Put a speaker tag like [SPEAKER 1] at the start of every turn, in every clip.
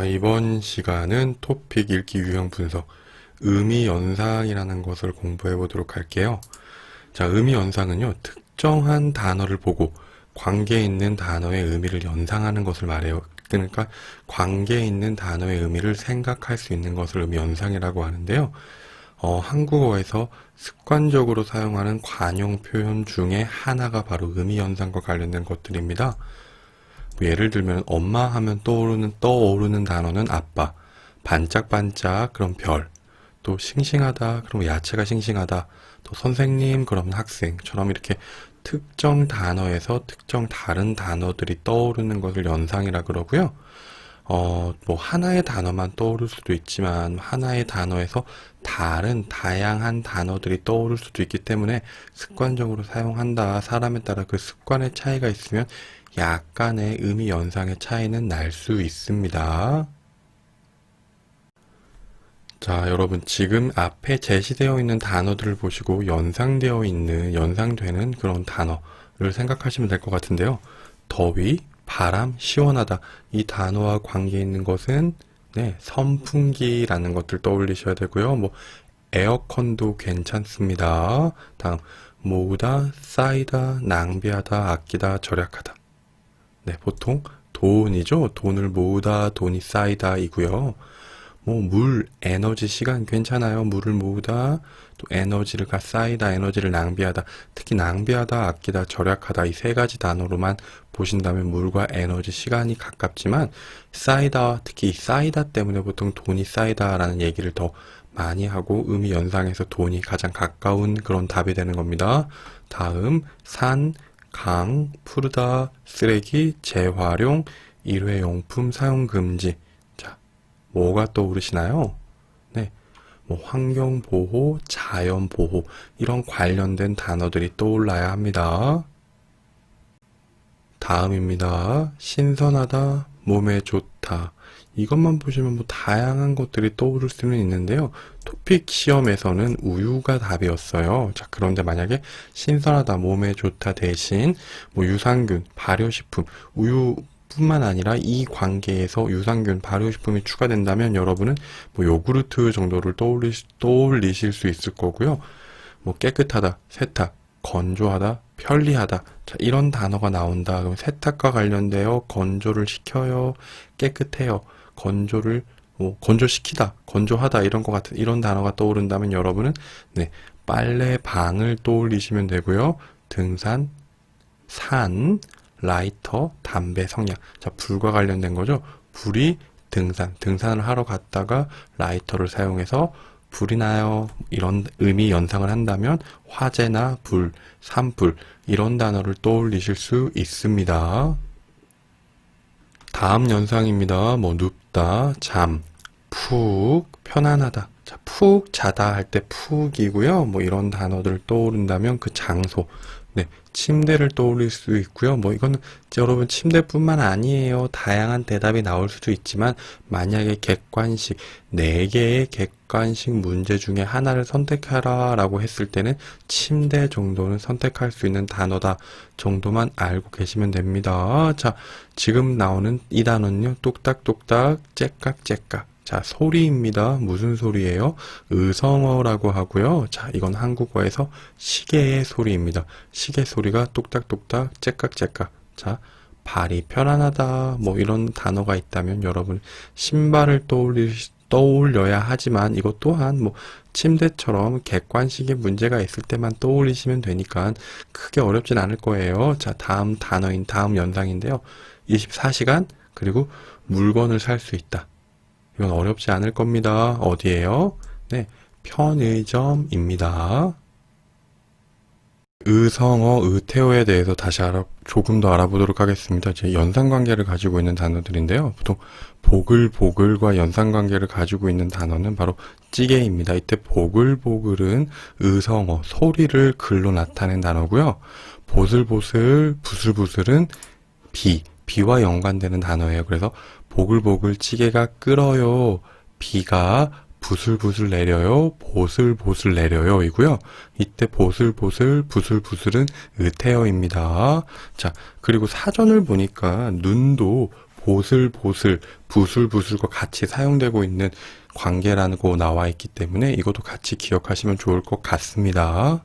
[SPEAKER 1] 이번 시간은 토픽 읽기 유형 분석, 의미 연상이라는 것을 공부해 보도록 할게요. 자, 의미 연상은요, 특정한 단어를 보고 관계 있는 단어의 의미를 연상하는 것을 말해요. 그러니까 관계 있는 단어의 의미를 생각할 수 있는 것을 의미 연상이라고 하는데요. 한국어에서 습관적으로 사용하는 관용 표현 중에 하나가 바로 의미 연상과 관련된 것들입니다. 예를 들면 엄마 하면 떠오르는 단어는 아빠, 반짝반짝 그럼 별, 또 싱싱하다 그럼 야채가 싱싱하다, 또 선생님 그럼 학생처럼 이렇게 특정 단어에서 특정 다른 단어들이 떠오르는 것을 연상이라 그러고요. 뭐 하나의 단어만 떠오를 수도 있지만 하나의 단어에서 다양한 단어들이 떠오를 수도 있기 때문에 습관적으로 사용한다. 사람에 따라 그 습관의 차이가 있으면 약간의 의미 연상의 차이는 날 수 있습니다. 자, 여러분 지금 앞에 제시되어 있는 단어들을 보시고 연상되는 그런 단어를 생각하시면 될 것 같은데요. 더위, 바람, 시원하다. 이 단어와 관계 있는 것은 선풍기라는 것들 떠올리셔야 되고요. 뭐 에어컨도 괜찮습니다. 다음 모으다, 쌓이다, 낭비하다, 아끼다, 절약하다. 보통 돈이죠. 돈을 모으다, 돈이 쌓이다 이고요. 뭐 물, 에너지, 시간 괜찮아요. 물을 모으다, 또 에너지가 쌓이다, 에너지를 낭비하다. 특히 낭비하다, 아끼다, 절약하다 이 세 가지 단어로만 보신다면 물과 에너지, 시간이 가깝지만 쌓이다, 특히 쌓이다 때문에 보통 돈이 쌓이다라는 얘기를 더 많이 하고 의미 연상에서 돈이 가장 가까운 그런 답이 되는 겁니다. 다음 산, 강, 푸르다, 쓰레기, 재활용, 일회용품 사용 금지. 자, 뭐가 떠오르시나요? 뭐 환경보호, 자연보호 이런 관련된 단어들이 떠올라야 합니다. 다음입니다. 신선하다, 몸에 좋다. 이것만 보시면 뭐 다양한 것들이 떠오를 수는 있는데요. 토픽 시험에서는 우유가 답이었어요. 자, 그런데 만약에 신선하다, 몸에 좋다 대신 뭐 유산균, 발효식품, 우유뿐만 아니라 이 관계에서 유산균, 발효식품이 추가된다면 여러분은 뭐 요구르트 정도를 떠올리실 수 있을 거고요. 뭐 깨끗하다, 세탁, 건조하다, 편리하다. 자, 이런 단어가 나온다. 그럼 세탁과 관련되어 건조를 시켜요, 깨끗해요, 건조시키다, 건조하다 이런 것 같은 이런 단어가 떠오른다면 여러분은 빨래방을 떠올리시면 되고요. 등산, 산, 라이터, 담배, 성냥. 자, 불과 관련된 거죠. 불이 등산을 하러 갔다가 라이터를 사용해서 불이 나요. 이런 의미 연상을 한다면 화재나 불, 산불 이런 단어를 떠올리실 수 있습니다. 다음 연상입니다. 뭐 눕다, 잠, 푹, 편안하다. 자, 푹 자다 할 때 푹이고요. 뭐 이런 단어들 떠오른다면 그 장소, 침대를 떠올릴 수 있고요. 뭐 이거는 여러분 침대뿐만 아니에요. 다양한 대답이 나올 수도 있지만 만약에 객관식 4개의 객관식 문제 중에 하나를 선택하라 라고 했을 때는 침대 정도는 선택할 수 있는 단어다 정도만 알고 계시면 됩니다. 자, 지금 나오는 이 단어는요. 뚝딱뚝딱, 째깍째깍. 자, 소리입니다. 무슨 소리예요? 의성어라고 하고요. 자, 이건 한국어에서 시계의 소리입니다. 시계 소리가 뚝딱뚝딱, 째깍째깍. 자, 발이 편안하다. 뭐 이런 단어가 있다면 여러분 신발을 떠올려야 하지만 이것 또한 뭐 침대처럼 객관식의 문제가 있을 때만 떠올리시면 되니까 크게 어렵진 않을 거예요. 자, 다음 연상인데요. 24시간 그리고 물건을 살 수 있다. 이건 어렵지 않을 겁니다. 어디예요? 편의점입니다. 의성어, 의태어에 대해서 다시 조금 더 알아보도록 하겠습니다. 제 연상관계를 가지고 있는 단어들인데요. 보통 보글보글과 연상관계를 가지고 있는 단어는 바로 찌개입니다. 이때 보글보글은 의성어, 소리를 글로 나타낸 단어고요. 보슬보슬, 부슬부슬은 비와 연관되는 단어예요. 그래서 보글보글 찌개가 끓어요. 비가 부슬부슬 내려요. 보슬보슬 내려요. 이고요. 이때 보슬보슬, 부슬부슬은 의태어입니다. 자, 그리고 사전을 보니까 눈도 보슬보슬, 부슬부슬과 같이 사용되고 있는 관계라고 나와 있기 때문에 이것도 같이 기억하시면 좋을 것 같습니다.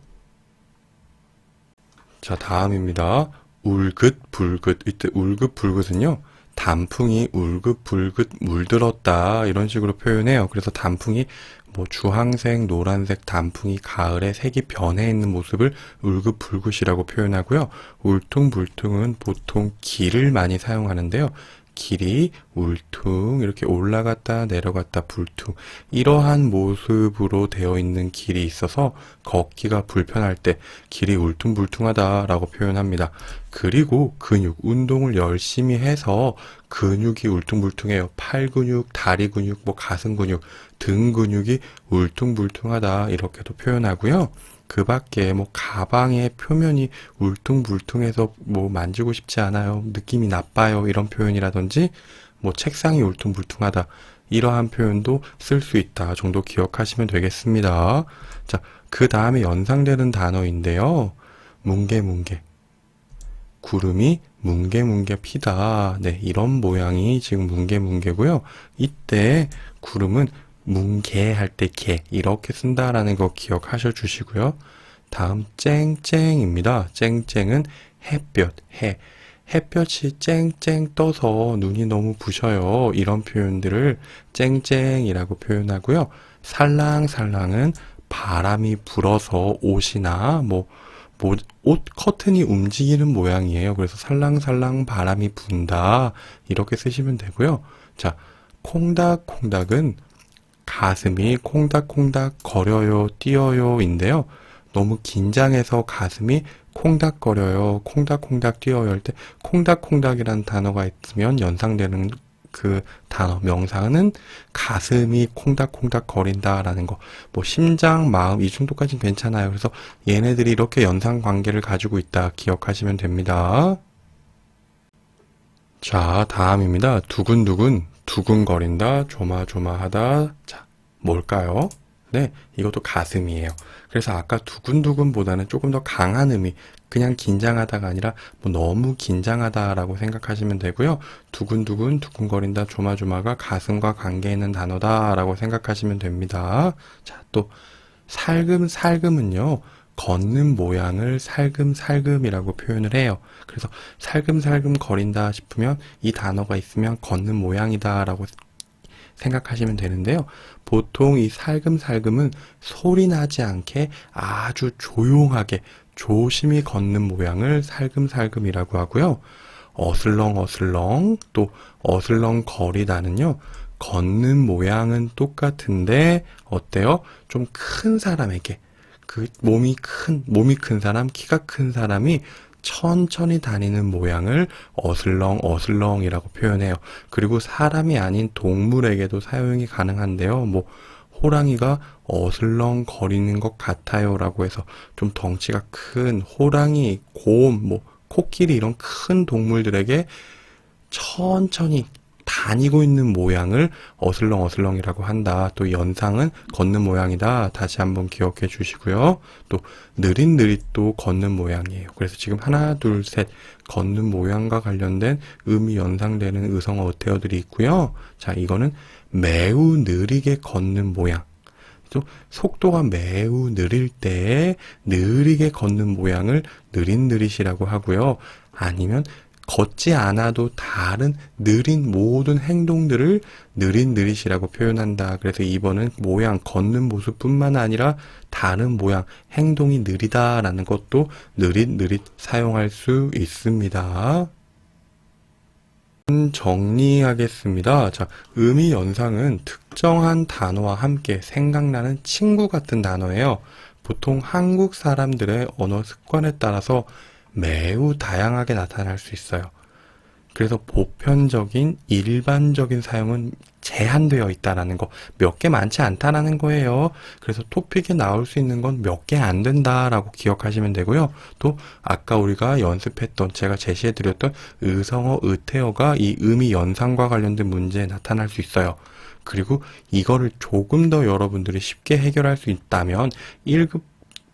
[SPEAKER 1] 자, 다음입니다. 울긋불긋. 이때 울긋불긋은요, 단풍이 울긋불긋 물들었다 이런 식으로 표현해요. 그래서 단풍이 뭐 주황색, 노란색 단풍이 가을에 색이 변해 있는 모습을 울긋불긋이라고 표현하고요. 울퉁불퉁은 보통 길을 많이 사용하는데요. 길이 울퉁 이렇게 올라갔다 내려갔다 불퉁 이러한 모습으로 되어 있는 길이 있어서 걷기가 불편할 때 길이 울퉁불퉁하다라고 표현합니다. 그리고 근육, 운동을 열심히 해서 근육이 울퉁불퉁해요. 팔 근육, 다리 근육, 뭐 가슴 근육, 등 근육이 울퉁불퉁하다 이렇게도 표현하고요. 그 밖에 뭐 가방의 표면이 울퉁불퉁해서 뭐 만지고 싶지 않아요. 느낌이 나빠요. 이런 표현이라든지 뭐 책상이 울퉁불퉁하다. 이러한 표현도 쓸 수 있다 정도 기억하시면 되겠습니다. 자, 그 다음에 연상되는 단어인데요. 뭉게뭉게. 구름이 뭉게뭉게 피다. 네, 이런 모양이 지금 뭉게뭉게고요. 이때 구름은 뭉게 할 때 게 이렇게 쓴다라는 거 기억하셔 주시고요. 다음 쨍쨍입니다. 쨍쨍은 햇볕, 햇볕이 쨍쨍 떠서 눈이 너무 부셔요. 이런 표현들을 쨍쨍이라고 표현하고요. 살랑살랑은 바람이 불어서 옷이나 옷 커튼이 움직이는 모양이에요. 그래서 살랑살랑 바람이 분다. 이렇게 쓰시면 되고요. 자, 콩닥콩닥은 가슴이 콩닥콩닥 거려요, 뛰어요인데요. 너무 긴장해서 가슴이 콩닥거려요, 콩닥콩닥 뛰어요 할 때 콩닥콩닥이라는 단어가 있으면 연상되는 그 단어, 명사는 가슴이 콩닥콩닥 거린다라는 거. 뭐 심장, 마음 이 정도까지는 괜찮아요. 그래서 얘네들이 이렇게 연상 관계를 가지고 있다 기억하시면 됩니다. 자, 다음입니다. 두근두근, 두근거린다, 조마조마하다. 자, 뭘까요? 네, 이것도 가슴이에요. 그래서 아까 두근두근보다는 조금 더 강한 의미, 그냥 긴장하다가 아니라 뭐 너무 긴장하다라고 생각하시면 되고요. 두근두근, 두근거린다, 조마조마가 가슴과 관계 있는 단어다라고 생각하시면 됩니다. 자, 또 살금살금은요. 걷는 모양을 살금살금이라고 표현을 해요. 그래서 살금살금 거린다 싶으면 이 단어가 있으면 걷는 모양이다 라고 생각하시면 되는데요. 보통 이 살금살금은 소리 나지 않게 아주 조용하게 조심히 걷는 모양을 살금살금이라고 하고요. 어슬렁어슬렁 또 어슬렁거리다는요. 걷는 모양은 똑같은데 어때요? 좀 큰 사람에게 그 몸이 큰 사람, 키가 큰 사람이 천천히 다니는 모양을 어슬렁어슬렁이라고 표현해요. 그리고 사람이 아닌 동물에게도 사용이 가능한데요. 뭐 호랑이가 어슬렁거리는 것 같아요 라고 해서 좀 덩치가 큰 호랑이, 곰, 뭐 코끼리 이런 큰 동물들에게 천천히 다니고 있는 모양을 어슬렁어슬렁이라고 한다. 또 연상은 걷는 모양이다. 다시 한번 기억해 주시고요. 또 느릿느릿도 걷는 모양이에요. 그래서 지금 하나, 둘, 셋 걷는 모양과 관련된 의미 연상되는 의성어 어태어들이 있고요. 자, 이거는 매우 느리게 걷는 모양. 또 속도가 매우 느릴 때 느리게 걷는 모양을 느릿느릿이라고 하고요. 아니면 걷지 않아도 다른 느린 모든 행동들을 느릿느릿이라고 표현한다. 그래서 2번은 모양, 걷는 모습뿐만 아니라 다른 모양, 행동이 느리다라는 것도 느릿느릿 사용할 수 있습니다. 정리하겠습니다. 자, 의미 연상은 특정한 단어와 함께 생각나는 친구 같은 단어예요. 보통 한국 사람들의 언어 습관에 따라서 매우 다양하게 나타날 수 있어요. 그래서 보편적인 일반적인 사용은 제한되어 있다라는 거, 몇 개 많지 않다라는 거예요. 그래서 토픽에 나올 수 있는 건 몇 개 안 된다라고 기억하시면 되고요. 또 아까 우리가 연습했던 제가 제시해드렸던 의성어, 의태어가 이 의미 연상과 관련된 문제에 나타날 수 있어요. 그리고 이거를 조금 더 여러분들이 쉽게 해결할 수 있다면 1급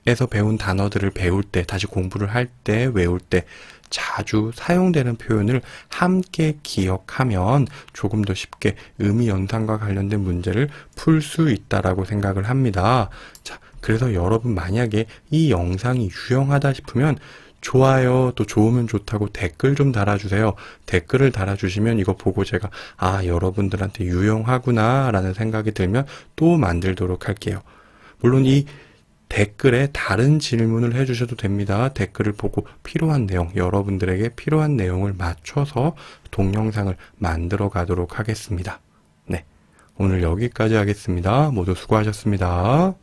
[SPEAKER 1] 에서 배운 단어들을 배울 때, 다시 공부를 할 때, 외울 때 자주 사용되는 표현을 함께 기억하면 조금 더 쉽게 의미 연상과 관련된 문제를 풀 수 있다라고 생각을 합니다. 자, 그래서 여러분 만약에 이 영상이 유용하다 싶으면 좋아요, 또 좋으면 좋다고 댓글 좀 달아주세요. 댓글을 달아주시면 이거 보고 제가 여러분들한테 유용하구나 라는 생각이 들면 또 만들도록 할게요. 물론 이 댓글에 다른 질문을 해주셔도 됩니다. 댓글을 보고 필요한 내용, 여러분들에게 필요한 내용을 맞춰서 동영상을 만들어 가도록 하겠습니다. 네, 오늘 여기까지 하겠습니다. 모두 수고하셨습니다.